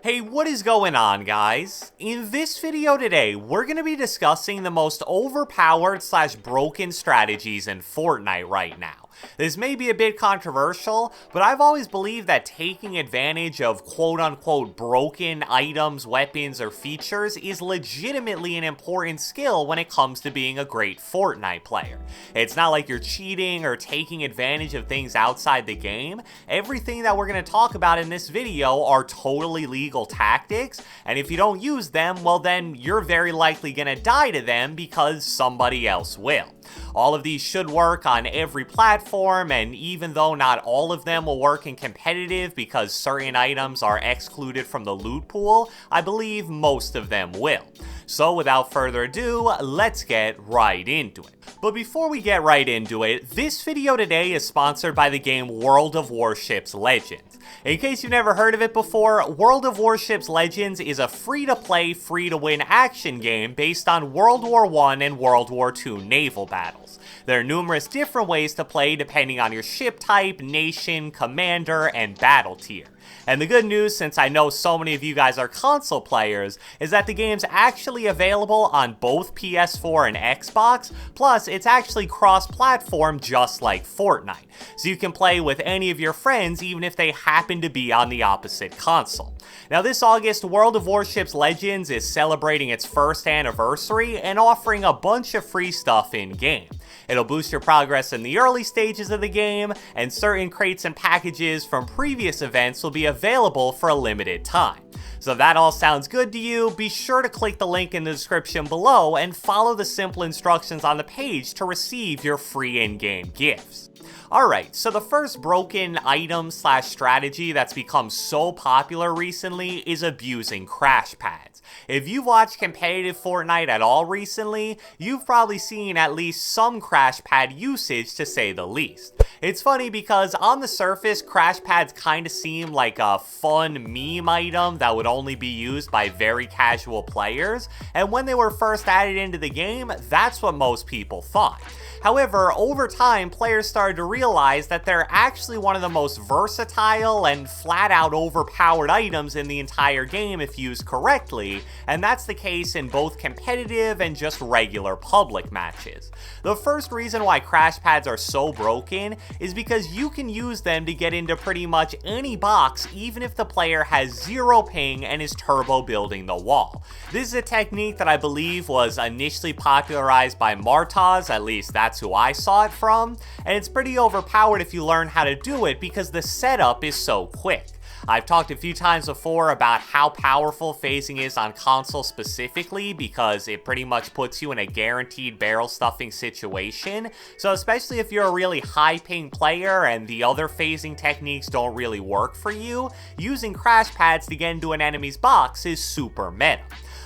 Hey, what is going on, guys? In this video today, we're going to be discussing the most overpowered / broken strategies in Fortnite right now. This may be a bit controversial, but I've always believed that taking advantage of quote-unquote broken items, weapons, or features is legitimately an important skill when it comes to being a great Fortnite player. It's not like you're cheating or taking advantage of things outside the game. Everything that we're going to talk about in this video are totally legal tactics, and if you don't use them, well then you're very likely going to die to them because somebody else will. All of these should work on every platform, and even though not all of them will work in competitive because certain items are excluded from the loot pool, I believe most of them will. So without further ado, let's get right into it. But before we get right into it, this video today is sponsored by the game World of Warships Legends. In case you've never heard of it before, World of Warships Legends is a free-to-play, free-to-win action game based on World War I and World War II naval battles. There are numerous different ways to play depending on your ship type, nation, commander, and battle tier. And the good news, since I know so many of you guys are console players, is that the game's actually available on both PS4 and Xbox, plus it's actually cross-platform just like Fortnite, so you can play with any of your friends even if they happen to be on the opposite console. Now this August, World of Warships Legends is celebrating its first anniversary and offering a bunch of free stuff in-game. It'll boost your progress in the early stages of the game, and certain crates and packages from previous events will be available for a limited time. So if that all sounds good to you, be sure to click the link in the description below and follow the simple instructions on the page to receive your free in-game gifts. Alright, so the first broken item / strategy that's become so popular recently is abusing crash pads. If you've watched competitive Fortnite at all recently, you've probably seen at least some crash pad usage, to say the least. It's funny because on the surface, crash pads kind of seem like a fun meme item that would only be used by very casual players, and when they were first added into the game, that's what most people thought. However, over time, players started to realize that they're actually one of the most versatile and flat-out overpowered items in the entire game if used correctly, and that's the case in both competitive and just regular public matches. The first reason why crash pads are so broken is because you can use them to get into pretty much any box even if the player has 0 ping and is turbo building the wall. This is a technique that I believe was initially popularized by Marauders, at least that's who I saw it from, and it's pretty overpowered if you learn how to do it because the setup is so quick. I've talked a few times before about how powerful phasing is on console specifically because it pretty much puts you in a guaranteed barrel stuffing situation, so especially if you're a really high ping player and the other phasing techniques don't really work for you, using crash pads to get into an enemy's box is super meta.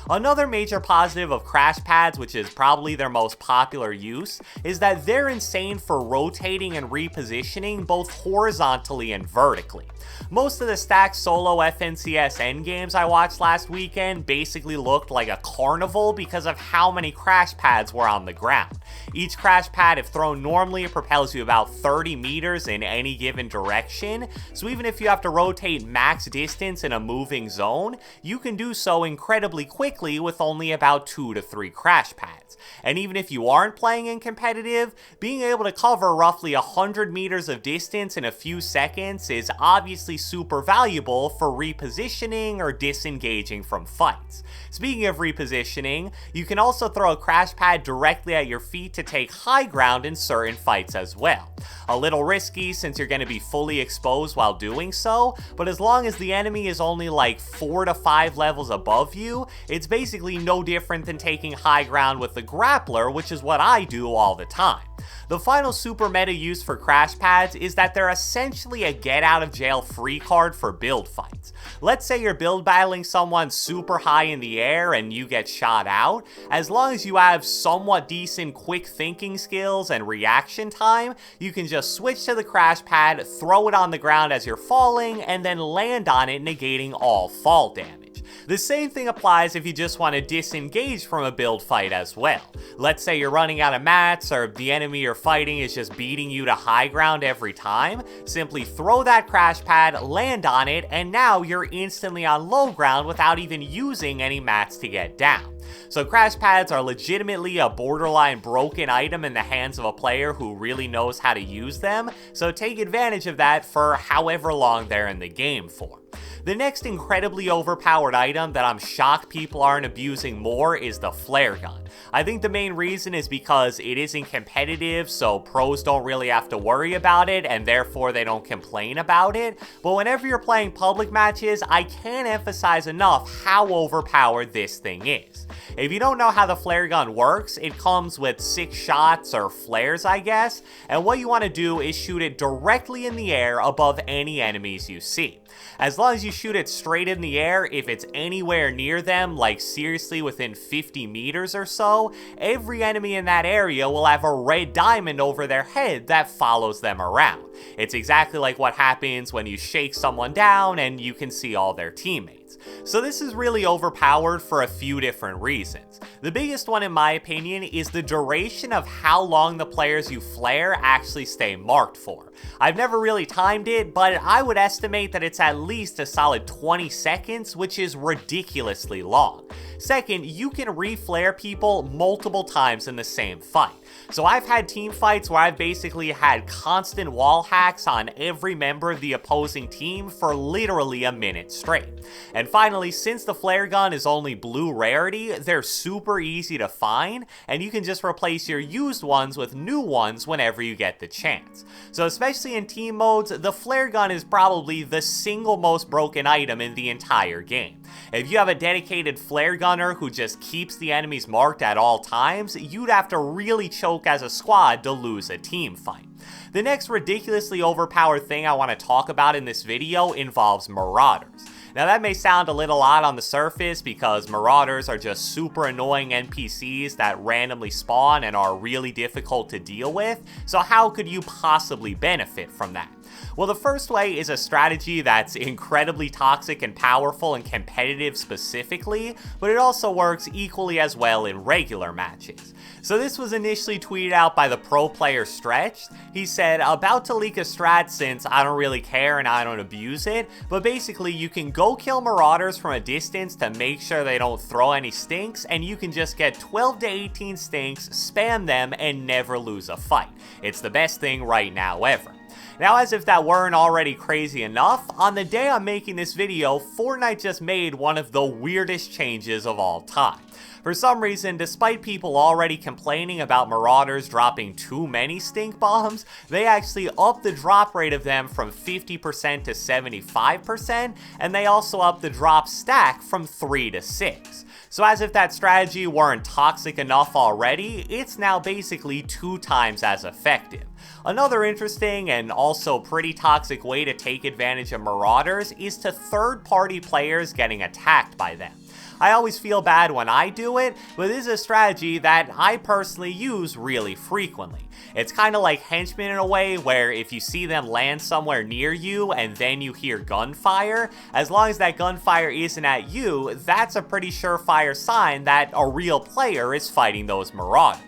Another major positive of crash pads, which is probably their most popular use, is that they're insane for rotating and repositioning both horizontally and vertically. Most of the stacked solo FNCS endgames I watched last weekend basically looked like a carnival because of how many crash pads were on the ground. Each crash pad, if thrown normally, propels you about 30 meters in any given direction, so even if you have to rotate max distance in a moving zone, you can do so incredibly quickly with only about 2 to 3 crash pads. And even if you aren't playing in competitive, being able to cover roughly 100 meters of distance in a few seconds is obviously super valuable for repositioning or disengaging from fights. Speaking of repositioning, you can also throw a crash pad directly at your feet to take high ground in certain fights as well. A little risky since you're going to be fully exposed while doing so, but as long as the enemy is only like 4 to 5 levels above you, it's basically no different than taking high ground with the grappler, which is what I do all the time. The final super meta use for crash pads is that they're essentially a get out of jail free card for build fights. Let's say you're build battling someone super high in the air and you get shot out. As long as you have somewhat decent quick thinking skills and reaction time, you can just switch to the crash pad, throw it on the ground as you're falling, and then land on it, negating all fall damage. The same thing applies if you just want to disengage from a build fight as well. Let's say you're running out of mats or the enemy you're fighting is just beating you to high ground every time. Simply throw that crash pad, land on it, and now you're instantly on low ground without even using any mats to get down. So crash pads are legitimately a borderline broken item in the hands of a player who really knows how to use them, so take advantage of that for however long they're in the game for. The next incredibly overpowered item that I'm shocked people aren't abusing more is the flare gun. I think the main reason is because it isn't competitive, so pros don't really have to worry about it, and therefore they don't complain about it. But whenever you're playing public matches, I can't emphasize enough how overpowered this thing is. If you don't know how the flare gun works, it comes with 6 shots or flares, I guess, and what you want to do is shoot it directly in the air above any enemies you see. As long as you shoot it straight in the air, if it's anywhere near them, like seriously within 50 meters or so, every enemy in that area will have a red diamond over their head that follows them around. It's exactly like what happens when you shake someone down and you can see all their teammates. So this is really overpowered for a few different reasons. The biggest one in my opinion is the duration of how long the players you flare actually stay marked for. I've never really timed it, but I would estimate that it's at least a solid 20 seconds, which is ridiculously long. Second, you can re-flare people multiple times in the same fight. So I've had team fights where I've basically had constant wall hacks on every member of the opposing team for literally a minute straight. And finally, since the flare gun is only blue rarity, they're super easy to find, and you can just replace your used ones with new ones whenever you get the chance. So especially in team modes, the flare gun is probably the single most broken item in the entire game. If you have a dedicated flare gunner who just keeps the enemies marked at all times, you'd have to really choke as a squad to lose a team fight. The next ridiculously overpowered thing I want to talk about in this video involves marauders. Now that may sound a little odd on the surface because marauders are just super annoying NPCs that randomly spawn and are really difficult to deal with, so how could you possibly benefit from that? Well, the first way is a strategy that's incredibly toxic and powerful and competitive specifically, but it also works equally as well in regular matches. So this was initially tweeted out by the pro player Stretched. He said, about to leak a strat since I don't really care and I don't abuse it, but basically you can go kill marauders from a distance to make sure they don't throw any stinks, and you can just get 12 to 18 stinks, spam them, and never lose a fight. It's the best thing right now ever. Now, as if that weren't already crazy enough, on the day I'm making this video, Fortnite just made one of the weirdest changes of all time. For some reason, despite people already complaining about marauders dropping too many stink bombs, they actually upped the drop rate of them from 50% to 75%, and they also upped the drop stack from 3 to 6. So as if that strategy weren't toxic enough already, it's now basically 2 times as effective. Another interesting and also pretty toxic way to take advantage of marauders is to third-party players getting attacked by them. I always feel bad when I do it, but this is a strategy that I personally use really frequently. It's kind of like henchmen in a way, where if you see them land somewhere near you and then you hear gunfire, as long as that gunfire isn't at you, that's a pretty surefire sign that a real player is fighting those marauders.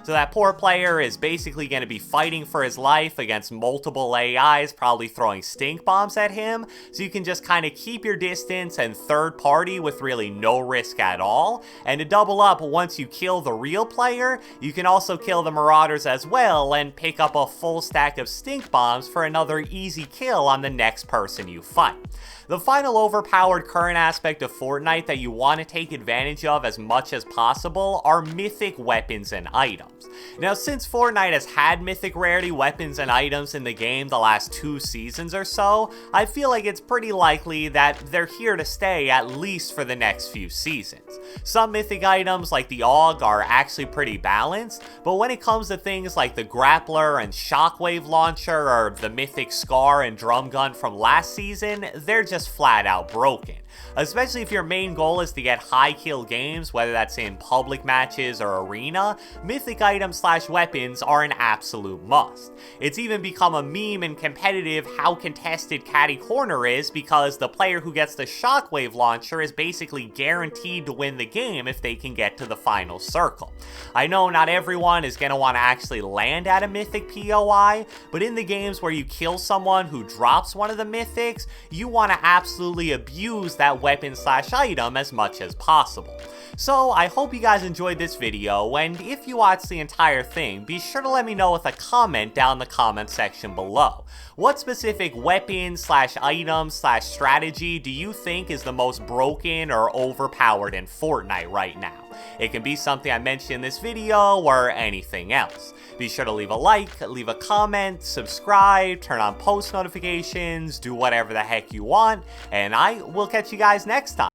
So that poor player is basically going to be fighting for his life against multiple AIs, probably throwing stink bombs at him, so you can just kind of keep your distance and third party with really no risk at all. And to double up, once you kill the real player, you can also kill the marauders as well and pick up a full stack of stink bombs for another easy kill on the next person you fight. The final overpowered current aspect of Fortnite that you want to take advantage of as much as possible are mythic weapons and items. Now, since Fortnite has had mythic rarity weapons and items in the game the last 2 seasons or so, I feel like it's pretty likely that they're here to stay at least for the next few seasons. Some mythic items like the AUG are actually pretty balanced, but when it comes to things like the grappler and shockwave launcher or the mythic scar and drum gun from last season, they're just flat out broken. Especially if your main goal is to get high kill games, whether that's in public matches or arena, mythic items slash weapons are an absolute must. It's even become a meme in competitive how contested Catty Corner is, because the player who gets the shockwave launcher is basically guaranteed to win the game if they can get to the final circle. I know not everyone is going to want to actually land at a mythic POI, but in the games where you kill someone who drops one of the mythics, you want to absolutely abuse that weapon slash item as much as possible. So I hope you guys enjoyed this video, and if you watched the entire thing, be sure to let me know with a comment down in the comment section below. What specific weapon slash item slash strategy do you think is the most broken or overpowered in Fortnite right now? It can be something I mentioned in this video or anything else. Be sure to leave a like, leave a comment, subscribe, turn on post notifications, do whatever the heck you want, and I will catch you guys next time.